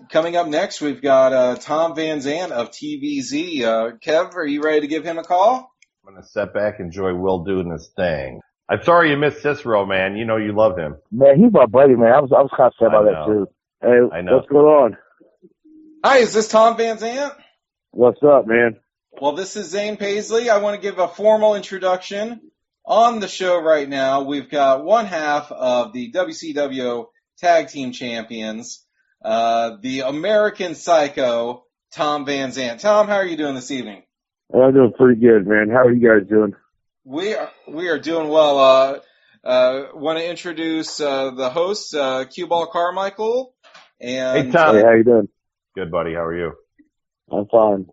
Coming up next, we've got Tom Van Zant of TVZ. Kev, are you ready to give him a call? I'm going to sit back and enjoy Will doing this thing. I'm sorry you missed Cicero, man. You know you love him. Man, he's my buddy, man. I was kind of sad about that, too. Hey, I know. what's going on? Hi, is this Tom Van Zant? What's up, man? Well, this is Zane Paisley. I want to give a formal introduction. On the show right now, we've got one half of the WCW Tag Team Champions, the American Psycho, Tom Van Zant. Tom, how are you doing this evening? I'm doing pretty good, man. How are you guys doing? We are doing well. Want to introduce the host, Cue Ball Carmichael. And, Hey, Tom. Hey, how you doing? Good, buddy. How are you? I'm fine.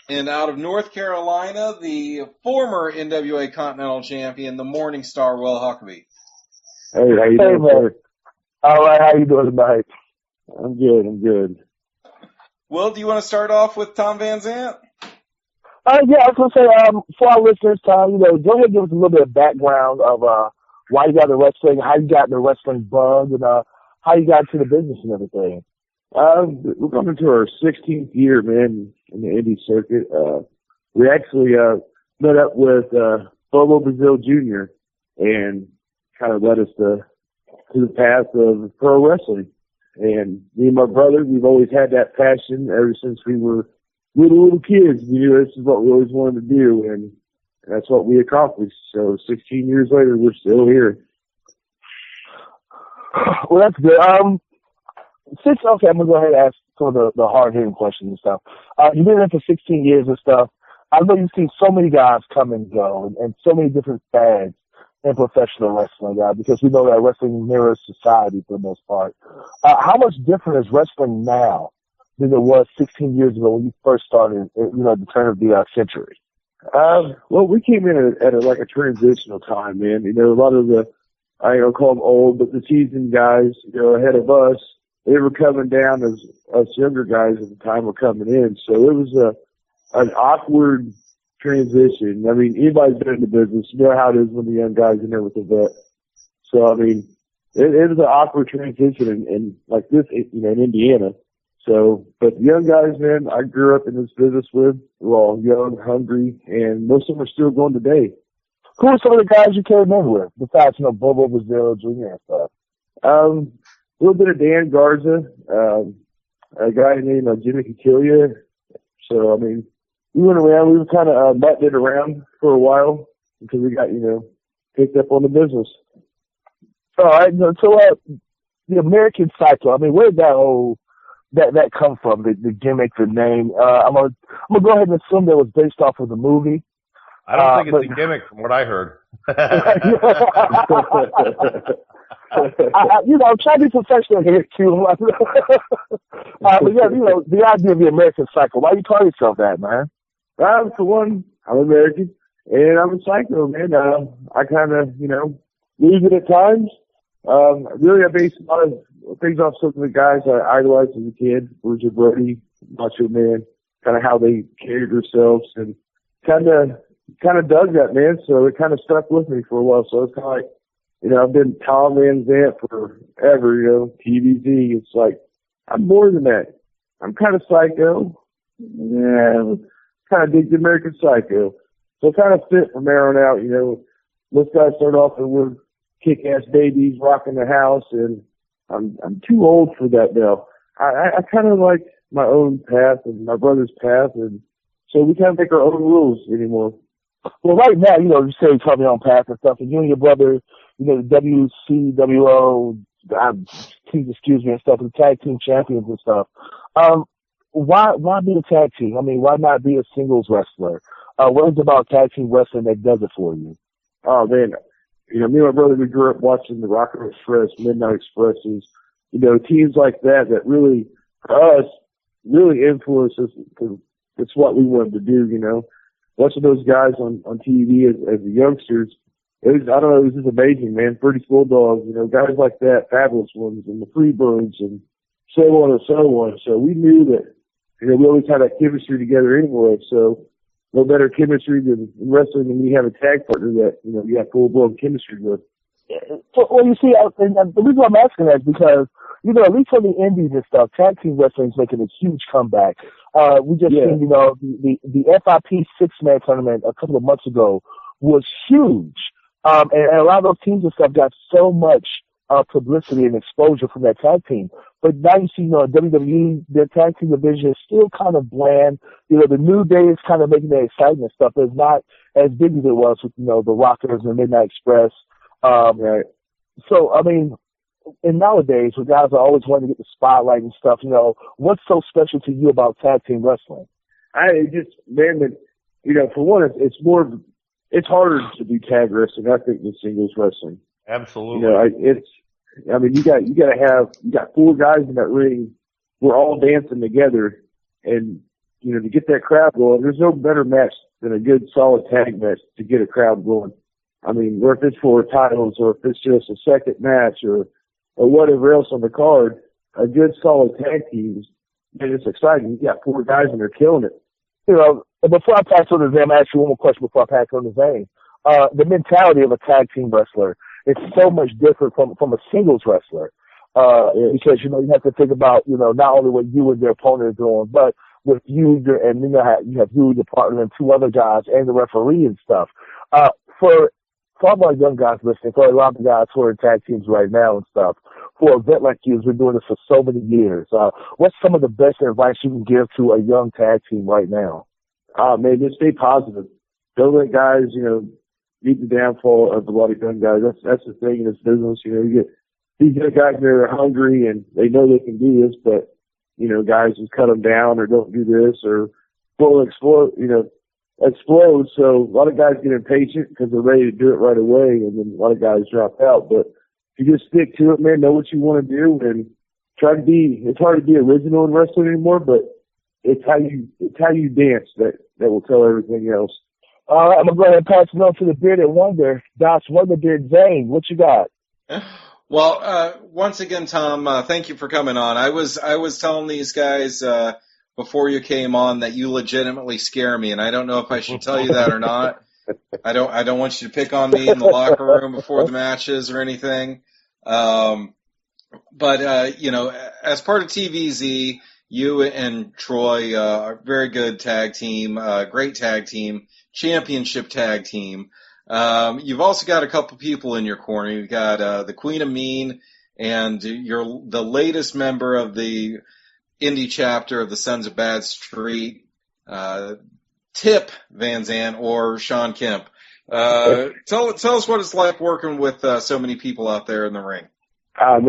And out of North Carolina, the former NWA Continental Champion, the Morning Star, Will Huckabee. Hey, how you doing, man. sir? All right, how you doing tonight? I'm good. Will, do you want to start off with Tom Van Zant? Yeah, I was going to say, for our listeners, Tom, go ahead and give us a little bit of background of why you got the wrestling, how you got the wrestling bug, and how you got into the business and everything. We're coming to our 16th year, man, in the indie circuit. We actually met up with Bobo Brazil Jr. and kind of led us to the path of pro wrestling. And me and my brother, we've always had that passion ever since we were little kids. We knew this is what we always wanted to do, and that's what we accomplished. So 16 years later, we're still here. Well, that's good. I'm gonna go ahead and ask some of the hard-hitting questions and stuff. You've been in for 16 years and stuff. I know you've seen so many guys come and go, and so many different fads in professional wrestling, because we know that wrestling mirrors society for the most part. How much different is wrestling now than it was 16 years ago when you first started, at the turn of the century? Well, we came in at a transitional time, man. A lot of the, I don't call them old, but the seasoned guys, ahead of us, they were coming down as us younger guys at the time were coming in. So it was an awkward transition. I mean, anybody's been in the business, you know how it is when the young guys are in there with the vet. So, I mean, it was an awkward transition in like this, in Indiana. So, but the young guys, man, I grew up in this business with, were all young, hungry, and most of them are still going today. Who are some of the guys you came in with, besides, Bobo Brazil Jr. and stuff? A little bit of Dan Garza, a guy named Jimmy Cakilia. So, I mean, we went around, we were kind of butting it around for a while until we got, picked up on the business. All right, so the American Psycho, I mean, where did that come from, the gimmick, the name? I'm gonna go ahead and assume that was based off of the movie. I don't think it's a gimmick from what I heard. I'm trying to be professional here, too. But yeah, the idea of the American Psycho, why you call yourself that, man? For one, I'm American, and I'm a psycho, man. I kind of, lose it at times. Really, I base a lot of things off some of the guys I idolized as a kid. Bruiser Brody, Macho Man, kind of how they carried themselves, and kind of dug that, man. So it kind of stuck with me for a while. So it's kind of like, I've been Tom Van Zant forever, TVZ. It's like, I'm more than that. I'm kind of psycho. Yeah, kind of dig the American Psycho. So it kind of fit from there on out, Most guys start off with kick-ass babies rocking the house, and I'm too old for that now. I kind of like my own path and my brother's path, and so we kind of make our own rules anymore. Well, right now, you say you come your own path and stuff, and you and your brother, the WCWO, please excuse me, and stuff, the tag team champions and stuff. Why be a tag team? I mean, why not be a singles wrestler? What is it about tag team wrestling that does it for you? Oh, man. Me and my brother, we grew up watching the Rocker Express, Midnight Expresses, teams like that really, for us, really influenced us because it's what we wanted to do, Watching those guys on TV as the youngsters, it was just amazing, man. British Bulldogs, guys like that, Fabulous Ones, and the Freebirds, and so on and so on. So we knew that, we always had that chemistry together anyway. So no better chemistry than in wrestling when you have a tag partner that, you have full-blown chemistry with. Well, you see, and the reason I'm asking that is because, at least for the indies and stuff, tag team wrestling is making a huge comeback. We just seen, the FIP 6-man tournament a couple of months ago was huge. And a lot of those teams and stuff got so much publicity and exposure from that tag team. But now you see, WWE, their tag team division is still kind of bland. The New Day is kind of making that excitement stuff. It's not as big as it was with, the Rockers and Midnight Express. Right. So, I mean, and nowadays, when guys are always wanting to get the spotlight and stuff, what's so special to you about tag team wrestling? For one, it's harder to do tag wrestling, I think, than singles wrestling. Absolutely. You got 4 guys in that ring. We're all dancing together, and to get that crowd going, there's no better match than a good solid tag match to get a crowd going. I mean, or if it's for titles, or if it's just a second match, or whatever else on the card, a good solid tag team, and it's exciting. You got 4 guys and they're killing it. Before I pass on to Zane, I'm going to ask you one more question before I pass on to Zane. The mentality of a tag team wrestler is so much different from a singles wrestler. Because, you have to think about, not only what you and your opponent are doing, but with you, and you have you, your partner, and 2 other guys, and the referee and stuff. For all our young guys listening, for a lot of the guys who are in tag teams right now and stuff, for an event like you, who's been doing this for so many years, what's some of the best advice you can give to a young tag team right now? Man, just stay positive. Don't let guys, beat the downfall of a lot of young guys. That's the thing in this business. You get these young guys that are hungry and they know they can do this, but, guys just cut them down or don't do this or will explode. So a lot of guys get impatient because they're ready to do it right away, and then a lot of guys drop out. But if you just stick to it, man, know what you want to do, and it's hard to be original in wrestling anymore, but it's how you dance that will tell everything else. All right, I'm going to go ahead and pass it on to the Bearded Wonder, Doc Wonderbeard. Zane, what you got? Well, once again, Tom, thank you for coming on. I was telling these guys, before you came on that you legitimately scare me, and I don't know if I should tell you that or not. I don't want you to pick on me in the locker room before the matches or anything. But as part of TVZ, you and Troy are a very good tag team, great tag team, championship tag team. You've also got a couple people in your corner. You've got the Queen of Mean, and you're the latest member of the indie chapter of the Sons of Bad Street, Tip Van Zant or Sean Kemp. Tell us what it's like working with so many people out there in the ring. Sean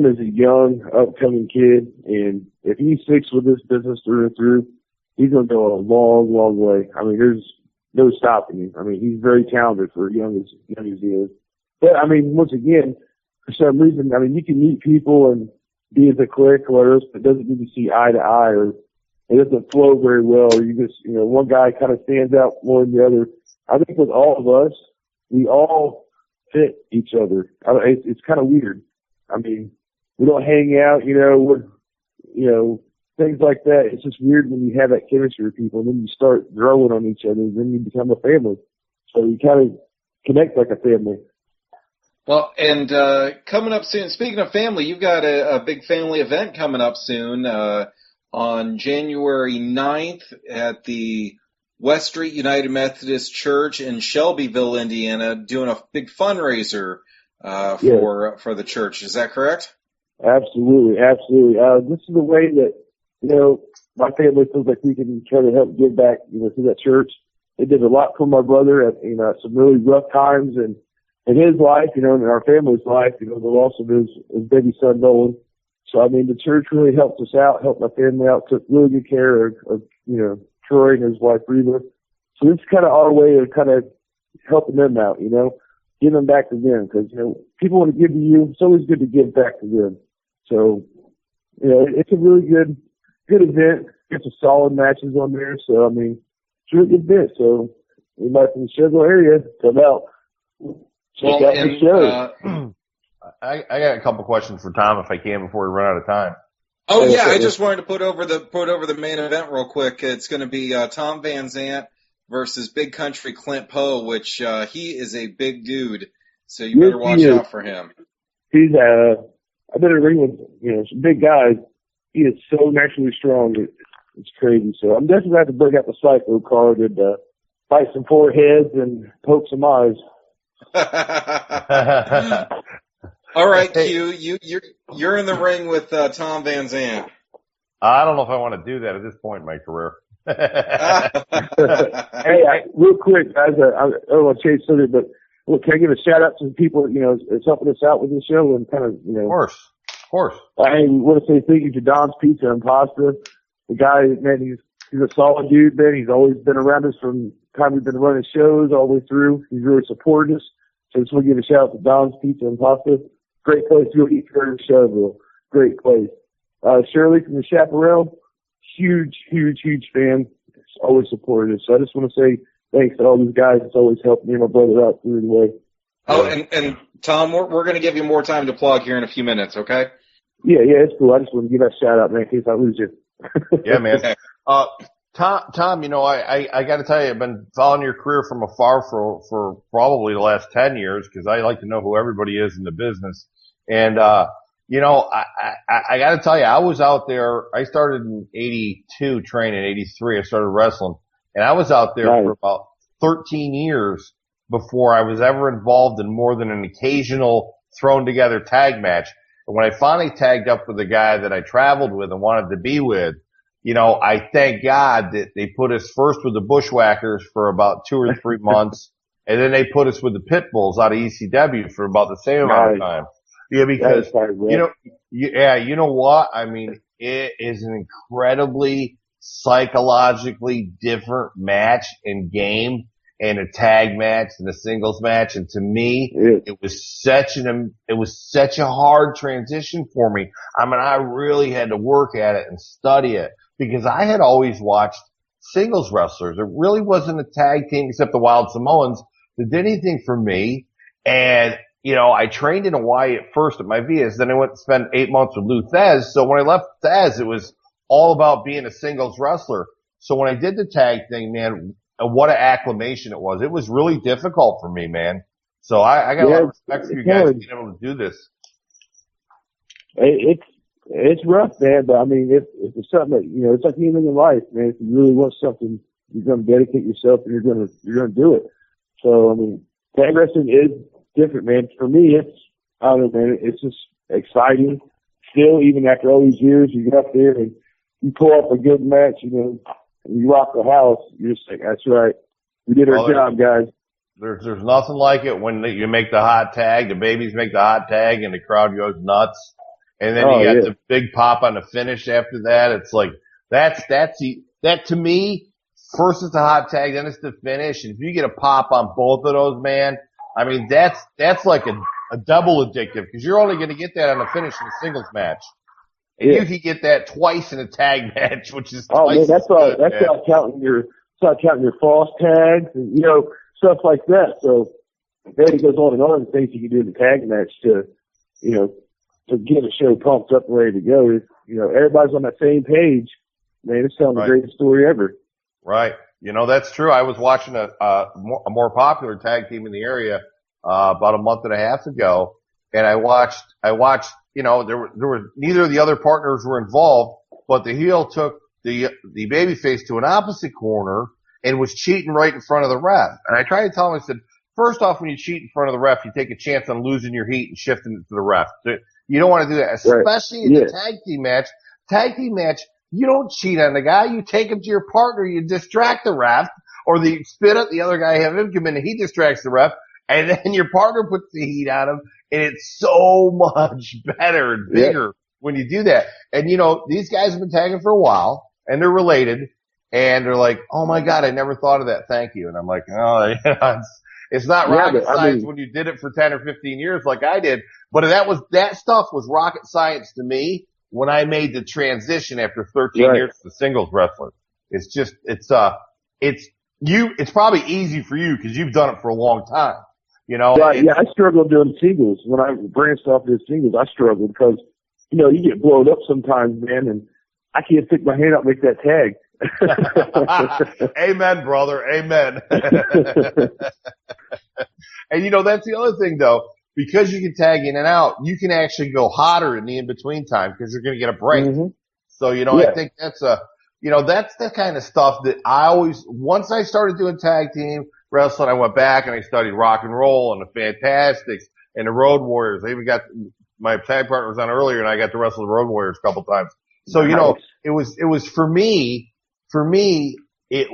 is a young, upcoming kid, and if he sticks with this business through and through, he's going to go a long, long way. There's no stopping him. He's very talented for young as he is. But, once again, for some reason, you can meet people and be as a clique or whatever, but it doesn't mean you see eye to eye, or it doesn't flow very well, or you just, one guy kind of stands out more than the other. I think with all of us, we all fit each other. It's kind of weird. We don't hang out, things like that. It's just weird when you have that chemistry with people, and then you start growing on each other, and then you become a family. So you kind of connect like a family. Well, and coming up soon, speaking of family, you've got a big family event coming up soon on January 9th at the West Street United Methodist Church in Shelbyville, Indiana, doing a big fundraiser for the church. Is that correct? Absolutely. This is the way that, my family feels like we can try to help give back, to that church. They did a lot for my brother at, some really rough times in his life, and in our family's life, the loss of his baby son, Nolan. So, the church really helped us out, helped my family out, took really good care of Troy and his wife, Reba. So this is kind of our way of kind of helping them out, giving back to them, because, people want to give to you. It's always good to give back to them. So, it's a really good event. Get some solid matches on there. So, it's a really good event. So, anybody from the Shelbyville area, come out. Check out the show. I got a couple questions for Tom, if I can, before we run out of time. Oh yeah, I just wanted to put over the main event real quick. It's going to be Tom Van Zant versus Big Country Clint Poe, which he is a big dude, so you better watch out for him. He's I've been in a ring with, some big guys. He is so naturally strong. It's crazy. So I'm definitely going to have to break out the Psycho card and bite some foreheads and poke some eyes. All right, Q, you're in the ring with Tom Van Zant. I don't know if I want to do that at this point in my career. Hey, real quick, guys, I don't want to change subject, but look, can I give a shout out to the people, that's helping us out with this show and kind of, Of course. I want to say thank you to Don's Pizza and Pasta. The guy, man, he's a solid dude, man. He's always been around us from the time we've been running shows all the way through. He's really supported us. So I just want to give a shout out to Don's Pizza and Pasta. Great place to go eat for Showville. Great place. Shirley from the Chaparral, huge fan. He's always supported us. So I just want to say thanks to all these guys that's always helped me and my brother out through the way. Oh, and Tom, we're going to give you more time to plug here in a few minutes, okay? Yeah, it's cool. I just want to give that shout out, man, in case I lose you. Yeah, man. Tom, I got to tell you, I've been following your career from afar for probably the last 10 years because I like to know who everybody is in the business. And, I got to tell you, I was out there. I started in 82, trained in 83. I started wrestling, and I was out there for about 13 years before I was ever involved in more than an occasional thrown together tag match. And when I finally tagged up with the guy that I traveled with and wanted to be with, I thank God that they put us first with the Bushwhackers for about 2 or 3 months, and then they put us with the Pitbulls out of ECW for about the same amount of time. Yeah, because, you know what? I mean, it is an incredibly psychologically different match and game and a tag match and a singles match. And to me, it was such a hard transition for me. I mean, I really had to work at it and study it because I had always watched singles wrestlers. It really wasn't a tag team except the Wild Samoans that did anything for me. And, I trained in Hawaii at first at my Vias. Then I went to spend 8 months with Lou Thez. So when I left Thez, it was all about being a singles wrestler. So when I did the tag thing, man, what an acclimation it was. It was really difficult for me, man. So I got a lot of respect for you guys being able to do this. It's rough, man, but I mean, if it's something that, it's like anything in life, man. If you really want something, you're going to dedicate yourself and you're going to do it. So, I mean, tag wrestling is different, man. For me, I don't know, man, it's just exciting. Still, even after all these years, you get up there and you pull up a good match, and you rock the house. You're just like, that's right. We did our job, guys. There's nothing like it when you make the hot tag, the babies make the hot tag, and the crowd goes nuts. And then you got the big pop on the finish after that. It's like, that to me, first it's a hot tag, then it's the finish. And if you get a pop on both of those, man, I mean, that's like a double addictive because you're only going to get that on the finish in a singles match. And you can get that twice in a tag match, which is twice. Man, that's not counting your false tags and, stuff like that. So then it goes on and on, things you can do in the tag match to get a show pumped up and ready to go. Everybody's on that same page. Man, it's telling the greatest story ever. Right. That's true. I was watching a more popular tag team in the area, about a month and a half ago. And I watched, there were neither of the other partners were involved, but the heel took the babyface to an opposite corner and was cheating right in front of the ref. And I tried to tell him, I said, first off, when you cheat in front of the ref, you take a chance on losing your heat and shifting it to the ref. You don't want to do that, especially in the tag team match. Tag team match, you don't cheat on the guy. You take him to your partner. You distract the ref, or you spit at the other guy, have him come in, and he distracts the ref, and then your partner puts the heat on him, and it's so much better and bigger when you do that. And, these guys have been tagging for a while, and they're related, and they're like, oh, my God, I never thought of that. Thank you. And I'm like, oh, it's not rocket science when you did it for 10 or 15 years like I did. But that stuff was rocket science to me when I made the transition after 13 years to singles wrestler. It's just, it's probably easy for you because you've done it for a long time, Right, I struggled doing singles. When I branched off to singles, I struggled because, you get blown up sometimes, man, and I can't stick my hand out and make that tag. Amen, brother. Amen. And that's the other thing though. because you can tag in and out, you can actually go hotter in the in-between time because you're going to get a break. Mm-hmm. So, I think that's that's the kind of stuff that once I started doing tag team wrestling, I went back and I studied rock and roll and the Fantastics and the Road Warriors. I even got my tag partner was on earlier and I got to wrestle the Road Warriors a couple times. So, Nice. it was for me, it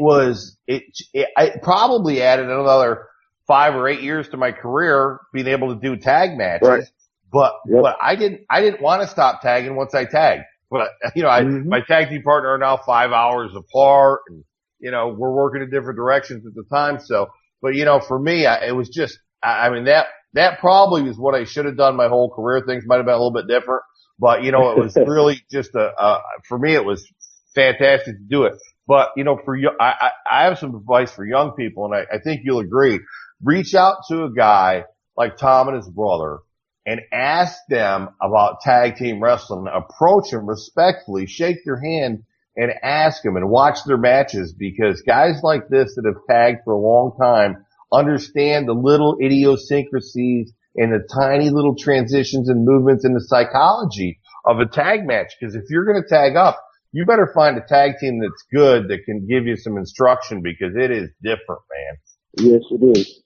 probably added another 5 or 8 years to my career being able to do tag matches. Right. But I didn't want to stop tagging once I tagged. But my tag team partner are now 5 hours apart and, we're working in different directions at the time. So, but for me, it was just, that probably was what I should have done my whole career. Things might have been a little bit different, but it was really just for me, it was fantastic to do it. But, I have some advice for young people and I think you'll agree. Reach out to a guy like Tom and his brother and ask them about tag team wrestling. Approach them respectfully, shake their hand and ask them and watch their matches because guys like this that have tagged for a long time understand the little idiosyncrasies and the tiny little transitions and movements in the psychology of a tag match. Because if you're going to tag up, you better find a tag team that's good that can give you some instruction because it is different, man. Yes, it is.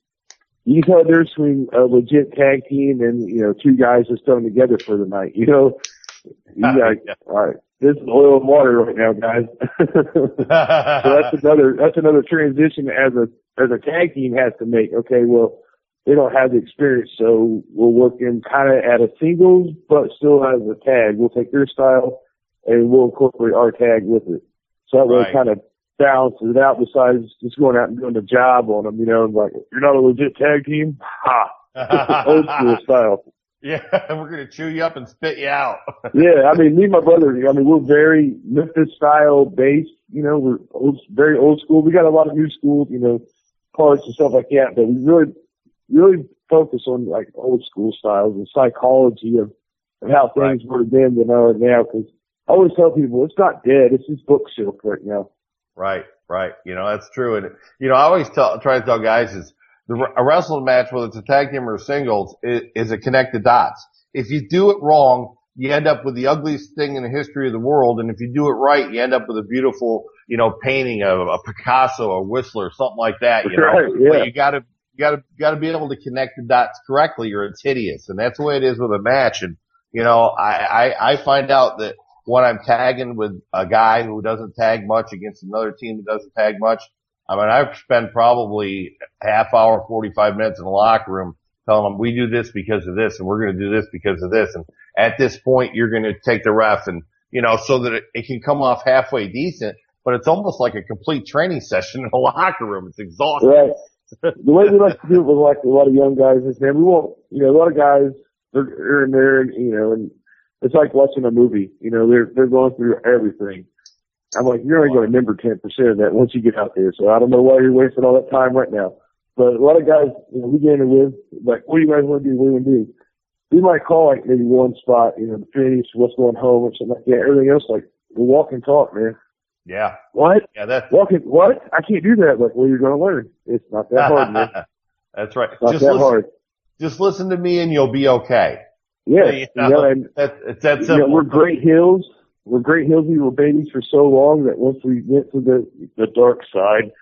You can tell there's between a legit tag team and, two guys just thrown together for the night. You guys, all right, this is oil and water right now, guys. So that's another transition as a tag team has to make. Okay, well, they don't have the experience, so we'll work in kind of at a singles, but still as a tag. We'll take their style and we'll incorporate our tag with it. So that way it kind of balances it out besides just going out and doing the job on them, like, you're not a legit tag team? Ha! Old school style. Yeah, we're going to chew you up and spit you out. Yeah, me and my brother, we're very Memphis style based, we're very old school. We got a lot of new school, parts and stuff like that, but we really focus on like old school styles and psychology of how things were then than are now, because I always tell people it's not dead, it's just bookshelf right now. Right. That's true. And, I always try to tell guys is a wrestling match, whether it's a tag team or singles, is a connect the dots. If you do it wrong, you end up with the ugliest thing in the history of the world. And if you do it right, you end up with a beautiful, painting of a Picasso or Whistler, something like that, Right, yeah. But you gotta be able to connect the dots correctly or it's hideous. And that's the way it is with a match. And, I find out that when I'm tagging with a guy who doesn't tag much against another team that doesn't tag much, I've spent probably half hour, 45 minutes in the locker room telling them we do this because of this and we're going to do this because of this. And at this point, you're going to take the ref and, so that it can come off halfway decent, but it's almost like a complete training session in the locker room. It's exhausting. Right. The way we like to do it with like a lot of young guys is, man, we won't, a lot of guys, they're in there and, and it's like watching a movie. They're going through everything. I'm like, you're only going to remember 10% of that once you get out there. So I don't know why you're wasting all that time right now. But a lot of guys, we get in there with, like, what do you guys want to do? What do you want to do? We might call like maybe one spot, the finish, what's going home or something like that. Everything else, like, we'll walk and talk, man. Yeah. What? Yeah, what? I can't do that. Like, well, you're going to learn. It's not that hard, man. That's right. It's not hard. Just listen to me and you'll be okay. Yeah. And it's that simple. We're Great Hills. We were babies for so long that once we went to the dark side,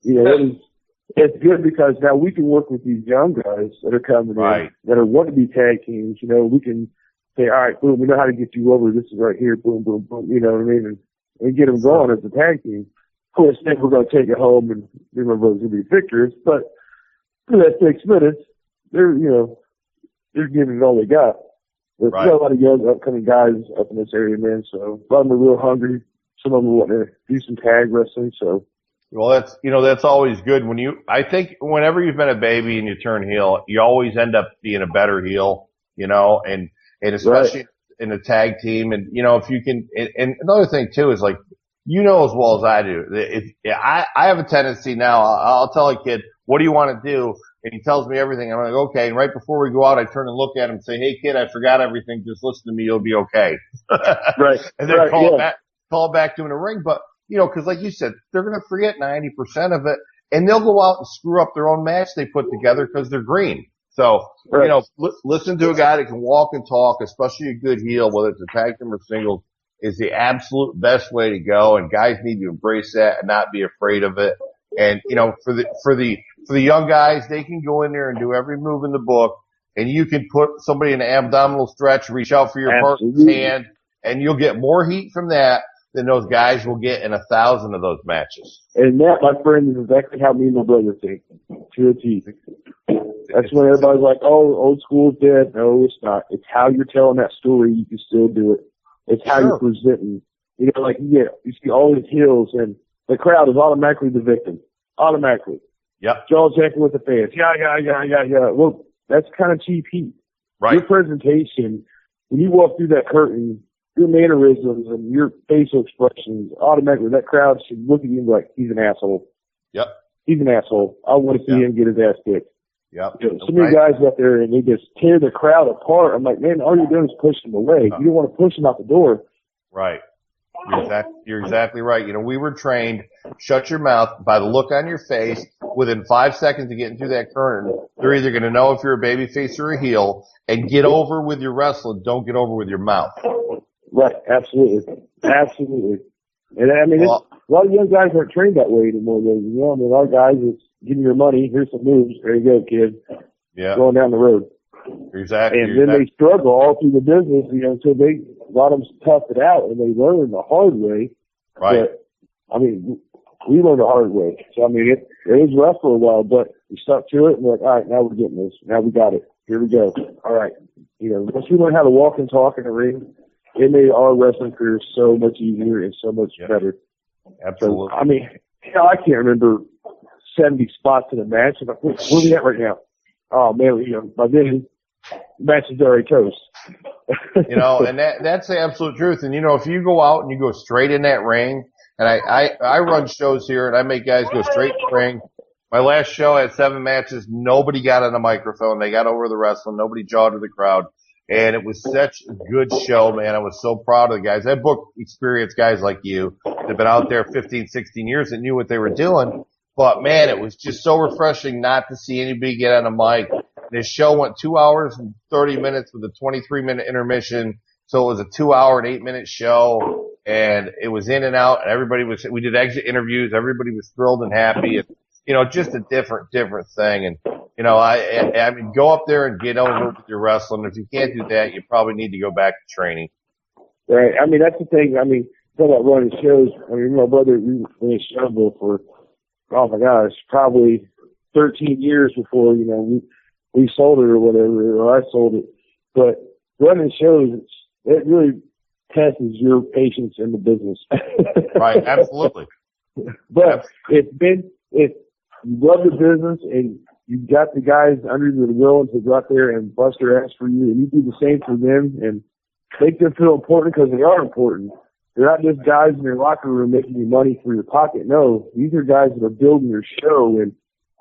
it's good because now we can work with these young guys that are coming in that are want to be tag teams. We can say, all right, boom, we know how to get you over. This is right here, boom, boom, boom. You know what I mean? And get them going as a tag team. Of course, then we're going to take it home and remember those going to be victors. But for that 6 minutes, they're giving it all they got. There's got a lot of young upcoming guys up in this area, man. So a lot of them are real hungry. Some of them want to do some tag wrestling. So, well, that's always good I think whenever you've been a baby and you turn heel, you always end up being a better heel, and especially in a tag team. And, if you can, and another thing too is like, as well as I do, I have a tendency now, I'll tell a kid, what do you want to do? And he tells me everything. I'm like, okay. And right before we go out, I turn and look at him and say, hey kid, I forgot everything. Just listen to me. You'll be okay. Right. And then call back to him in a ring. But, cause like you said, they're going to forget 90% of it and they'll go out and screw up their own match they put together because they're green. So, Right. listen to a guy that can walk and talk, especially a good heel, whether it's a tag team or singles, is the absolute best way to go. And guys need to embrace that and not be afraid of it. And, for the young guys, they can go in there and do every move in the book, and you can put somebody in an abdominal stretch, reach out for your partner's hand, and you'll get more heat from that than those guys will get in 1,000 of those matches. And that, my friend, is exactly how me and my brother think. To a T. That's when everybody's like, oh, old school's dead. No, it's not. It's how you're telling that story. You can still do it. It's how you're presenting. You see all these heels, and the crowd is automatically the victim. Automatically. Yep. Jaw jacking with the fans. Yeah. Well, that's kind of cheap heat. Right. Your presentation, when you walk through that curtain, your mannerisms and your facial expressions, automatically that crowd should look at you and be like, he's an asshole. Yep. He's an asshole. I want to see him get his ass kicked. Yep. So many guys out there and they just tear the crowd apart. I'm like, man, all you're doing is pushing them away. You don't want to push them out the door. Right. You're exactly right. We were trained, shut your mouth by the look on your face. Within 5 seconds of getting through that curtain, they're either going to know if you're a baby face or a heel, and get over with your wrestling. Don't get over with your mouth. Right. Absolutely. And I mean, a lot of young guys aren't trained that way anymore. Our guys, it's give me your money. Here's some moves. There you go, kid. Yeah. Going down the road. Exactly. And then they struggle all through the business, until a lot of them tough it out and they learn the hard way. Right. But, I mean, we learned the hard way. So, I mean, it was rough for a while, but we stuck to it and we're like, all right, now we're getting this. Now we got it. Here we go. All right. Once we learn how to walk and talk in the ring, it made our wrestling career so much easier and so much better. Absolutely. So, I mean, I can't remember 70 spots in a match. I'm like, where are we at right now? Oh, man, by then, match is already toast. And that's the absolute truth. And, if you go out and you go straight in that ring, and I run shows here and I make guys go straight in the ring. My last show had 7 matches. Nobody got on the microphone. They got over the wrestling. Nobody jawed to the crowd. And it was such a good show, man. I was so proud of the guys. I booked experienced guys like you that have been out there 15, 16 years that knew what they were doing. But, man, it was just so refreshing not to see anybody get on a mic. This show went 2 hours and 30 minutes with a 23-minute intermission. So it was a 2 hour and 8 minute show. And it was in and out. And we did exit interviews. Everybody was thrilled and happy. And, just a different thing. And, I mean, go up there and get over with your wrestling. If you can't do that, you probably need to go back to training. Right. I mean, that's the thing. I mean, talk about running shows. I mean, my brother, we ran a show for, oh my gosh, probably 13 years before, we sold it or whatever, or I sold it. But running shows, it really tests your patience in the business. Right. Absolutely. But if you love the business and you got the guys under the willing to go out there and bust their ass for you, and you do the same for them and make them feel important because they are important. They're not just guys in your locker room making you money for your pocket. No, these are guys that are building your show and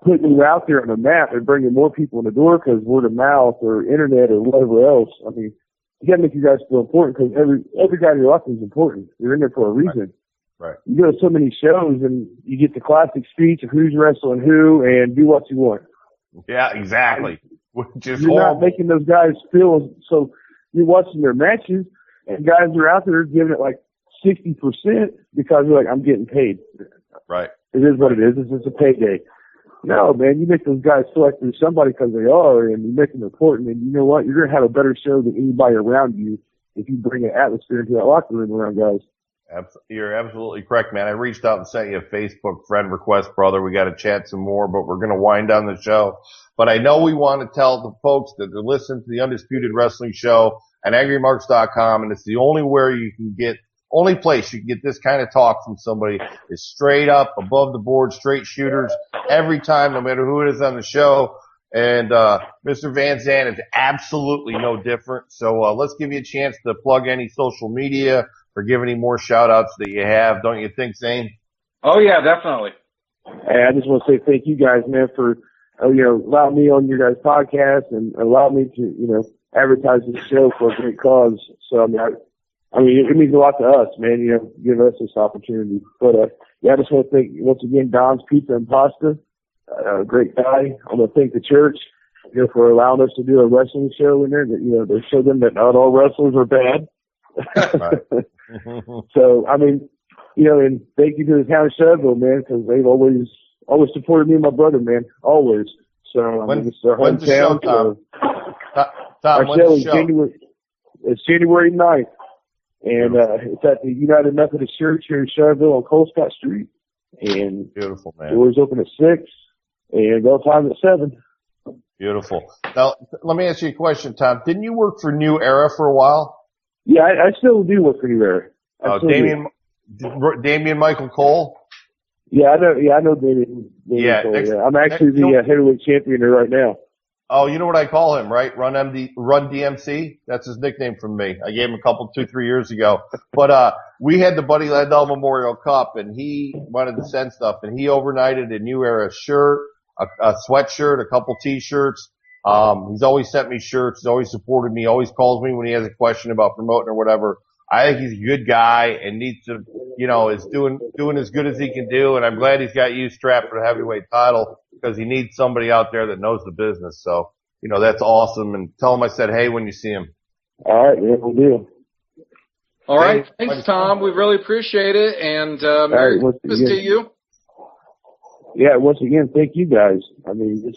putting you out there on the map and bringing more people in the door because word of mouth or internet or whatever else. I mean, you got to make you guys feel important because every guy in your locker room is important. You're in there for a reason. Right. You go to so many shows and you get the classic speech of who's wrestling who and do what you want. Yeah, exactly. You're not making those guys feel so. You're watching their matches and guys are out there giving it like 60% because they're like, I'm getting paid. Right. It is what it is. It's just a payday. No, man, you make those guys feel like they're somebody because they are, and you make them important. And you know what? You're going to have a better show than anybody around you if you bring an atmosphere into that locker room around guys. You're absolutely correct, man. I reached out and sent you a Facebook friend request, brother. We got to chat some more, but we're going to wind down the show. But I know we want to tell the folks that they're listening to the Undisputed Wrestling Show at AngryMarks.com, and it's the only place you can get this kind of talk from somebody is straight up, above the board, straight shooters every time, no matter who it is on the show. And Mr. Van Zant is absolutely no different. So let's give you a chance to plug any social media or give any more shout-outs that you have. Don't you think, Zane? Oh, yeah, definitely. Hey, I just want to say thank you guys, man, for allowing me on your guys' podcast and allow me to, advertise this show for a great cause. So, I mean, it means a lot to us, man, give us this opportunity. But, I just want to thank, once again, Don's Pizza and Pasta, great guy. I'm going to thank the church for allowing us to do a wrestling show in there. That, they show them that not all wrestlers are bad. Right. So, I mean, and thank you to the town of Shelbyville, man, because they've always supported me and my brother, man, always. So, I mean, it's their when's the show, hometown. Tom? Our When's show the is show? It's January 9th, and it's at the United Methodist Church here in Shelbyville on Colescott Street. And Beautiful, man. doors open at 6, and go time at 7. Beautiful. Now, let me ask you a question, Tom. Didn't you work for New Era for a while? Yeah, I still do work for New Era. Damian Michael Cole? Yeah, I know Damian Cole. I'm actually the heavyweight champion there right now. Oh, you know what I call him, right? Run DMC? That's his nickname from me. I gave him a 2-3 years ago. But, we had the Buddy Landell Memorial Cup, and he wanted to send stuff, and he overnighted a New Era shirt, a sweatshirt, a couple t-shirts. He's always sent me shirts. He's always supported me, always calls me when he has a question about promoting or whatever. I think he's a good guy and needs to, is doing as good as he can do. And I'm glad he's got you strapped for the heavyweight title because he needs somebody out there that knows the business. So, that's awesome. And tell him I said, hey, when you see him. All right. Yeah, we'll do. All right. Thanks, Tom. We really appreciate it. And, Merry Christmas to you. Yeah. Once again, thank you guys. I mean,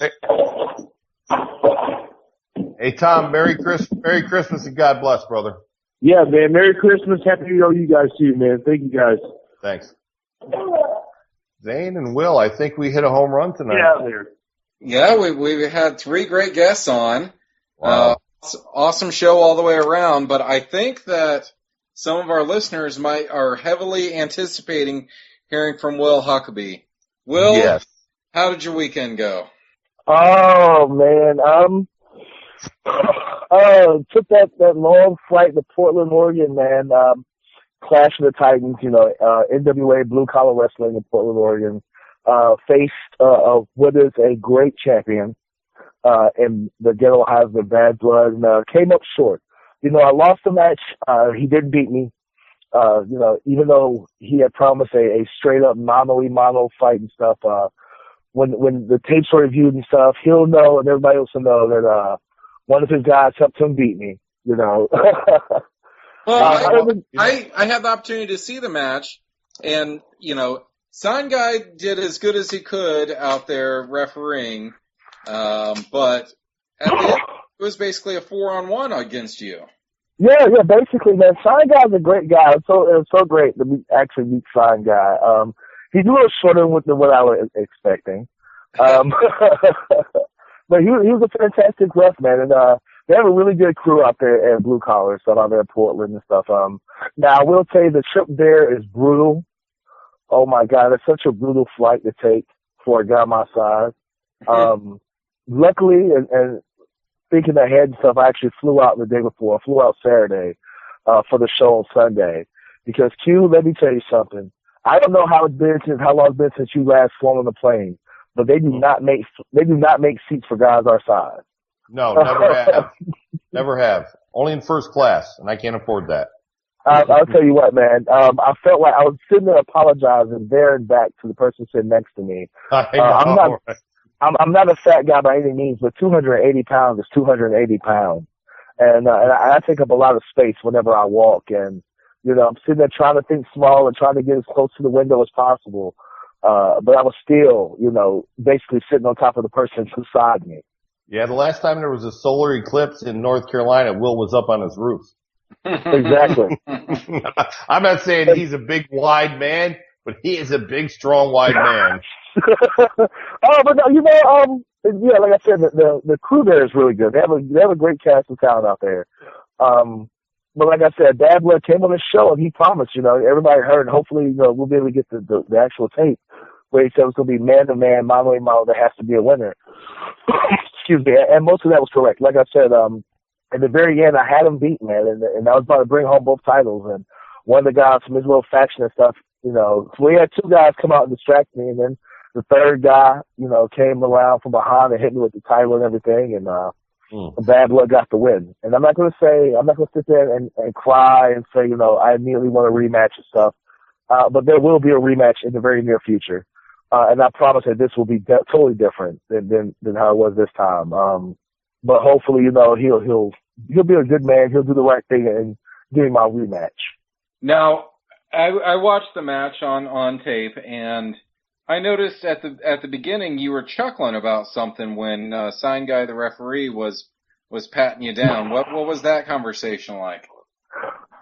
Hey, Tom, Merry Christmas and God bless, brother. Yeah, man. Merry Christmas. Happy New Year to you guys too, man. Thank you guys. Thanks. Zane and Will, I think we hit a home run tonight. Yeah, we've had 3 great guests on. Wow. Awesome show all the way around, but I think that some of our listeners are heavily anticipating hearing from Will Huckabee. Will, yes. How did your weekend go? Oh, man. Took that long flight to Portland, Oregon, man. Clash of the Titans, NWA Blue Collar Wrestling in Portland, Oregon. Faced what is a great champion in the Ghetto Heisman Bad Blood, and came up short. I lost the match. He didn't beat me. Even though he had promised a straight up mono fight and stuff. When the tapes are reviewed and stuff, he'll know and everybody else will know that one of his guys helped him beat me. Well, I had the opportunity to see the match, and Sign Guy did as good as he could out there refereeing, but at the end, it was basically a 4-on-1 against you. Yeah, basically, man. Sign Guy's a great guy. It was so great to actually meet Sign Guy. He's a little shorter than what I was expecting. But he was a fantastic ref, man, and they have a really good crew out there at Blue Collar stuff out there in Portland and stuff. Now I will tell you the trip there is brutal. Oh my God, it's such a brutal flight to take for a guy my size. Luckily, and thinking ahead and stuff, I actually flew out the day before. I flew out Saturday for the show on Sunday because Q, let me tell you something. I don't know how long it's been since you last flown on a plane, but they do not make seats for guys our size. No, never have. Never have. Only in first class, and I can't afford that. I'll tell you what, man. I felt like I was sitting there apologizing there and back to the person sitting next to me. I'm not a fat guy by any means, but 280 pounds is 280 pounds. And I take up a lot of space whenever I walk. And, I'm sitting there trying to think small and trying to get as close to the window as possible. But I was still, basically sitting on top of the person beside me. Yeah, the last time there was a solar eclipse in North Carolina, Will was up on his roof. Exactly. I'm not saying he's a big, wide man, but he is a big, strong, wide man. But like I said, the crew there is really good. They have a great cast of talent out there. But like I said, Bad Blood came on the show and he promised, everybody heard, and hopefully, we'll be able to get the actual tape where he said it was going to be man-to-man, mano-a-mano, there has to be a winner. Excuse me. And most of that was correct. Like I said, at the very end, I had him beat, man, and I was about to bring home both titles. And one of the guys from his little faction and stuff, so we had 2 guys come out and distract me, and then the third guy, came around from behind and hit me with the title and everything, and Bad Blood got the win. And I'm not going to sit there and cry and say, I immediately want a rematch and stuff. But there will be a rematch in the very near future. And I promise that this will be totally different than how it was this time. but hopefully, he'll be a good man. He'll do the right thing and give me my rematch. Now, I watched the match on tape, and I noticed at the beginning you were chuckling about something when Sign Guy, the referee, was patting you down. What was that conversation like?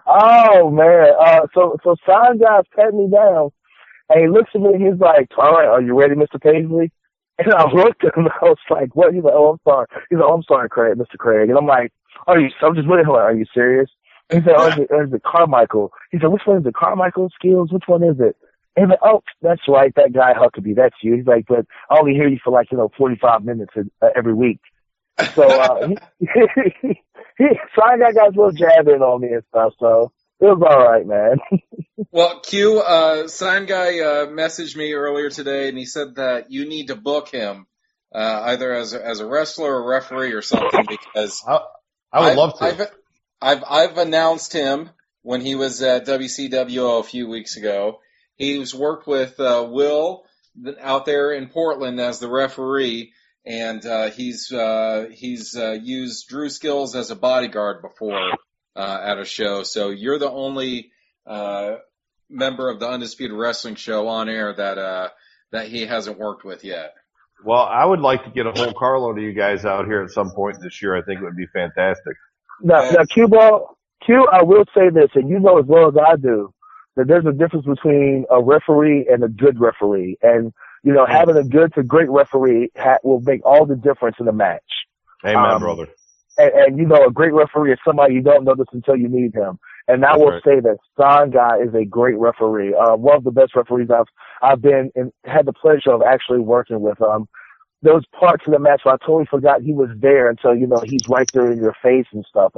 Oh man, so Sign Guy's patting me down, and he looks at me and he's like, "All right, are you ready, Mr. Paisley?" And I looked at him and I was like, "What?" He's like, "Oh, I'm sorry." He's like, "Oh, I'm sorry, Craig, Mr. Craig." And I'm like, I'm just looking at him like, "Are you serious?" He said, "Oh, is it Carmichael?" He said, "Which one is it? Carmichael Skills? Which one is it?" And he's like, "Oh, that's right, that guy Huckabee, that's you." He's like, "But I only hear you for 45 minutes every week." So Sign Guy got a little jab in on me and stuff, so it was all right, man. Well, Q, Sign Guy messaged me earlier today, and he said that you need to book him either as a wrestler or referee or something, because I would love to. I've announced him when he was at WCWO a few weeks ago. He's worked with Will out there in Portland as the referee, and he's used Drew Skills as a bodyguard before at a show. So you're the only member of the Undisputed Wrestling Show on air that he hasn't worked with yet. Well, I would like to get a whole carload of you guys out here at some point this year. I think it would be fantastic. Now, Q, I will say this, and you know as well as I do, that there's a difference between a referee and a good referee. And, having a good to great referee will make all the difference in the match. Amen, brother. And a great referee is somebody you don't notice until you need him. And I will say that Sign Guy is a great referee. One of the best referees I've been and had the pleasure of actually working with. There was parts of the match where I totally forgot he was there until, he's right there in your face and stuff.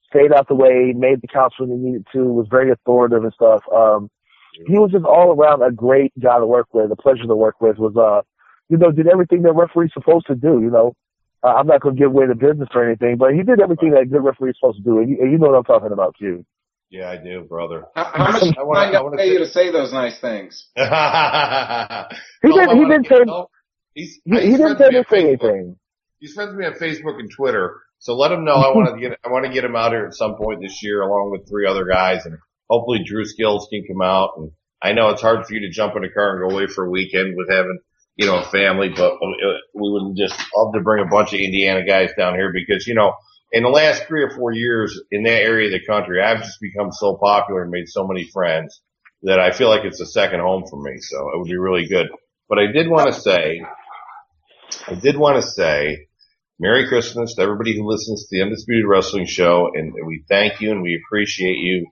Stayed out the way, made the counts when he needed to, was very authoritative and stuff. He was just all around a great guy to work with, a pleasure to work with, did everything that referee's supposed to do, I'm not going to give away the business or anything, but he did everything that a good referee is supposed to do, and you know what I'm talking about, Q. Yeah, I do, brother. How much I want to pay you to say those nice things? He didn't say anything. He's friends with me on Facebook and Twitter, so let him know I want to get him out here at some point this year, along with 3 other guys, and hopefully Drew Skills can come out. And I know it's hard for you to jump in a car and go away for a weekend with having a family, but we would just love to bring a bunch of Indiana guys down here because in the last 3 or 4 years in that area of the country, I've just become so popular and made so many friends that I feel like it's a second home for me. So it would be really good. But I did want to say Merry Christmas to everybody who listens to the Undisputed Wrestling Show, and we thank you and we appreciate you.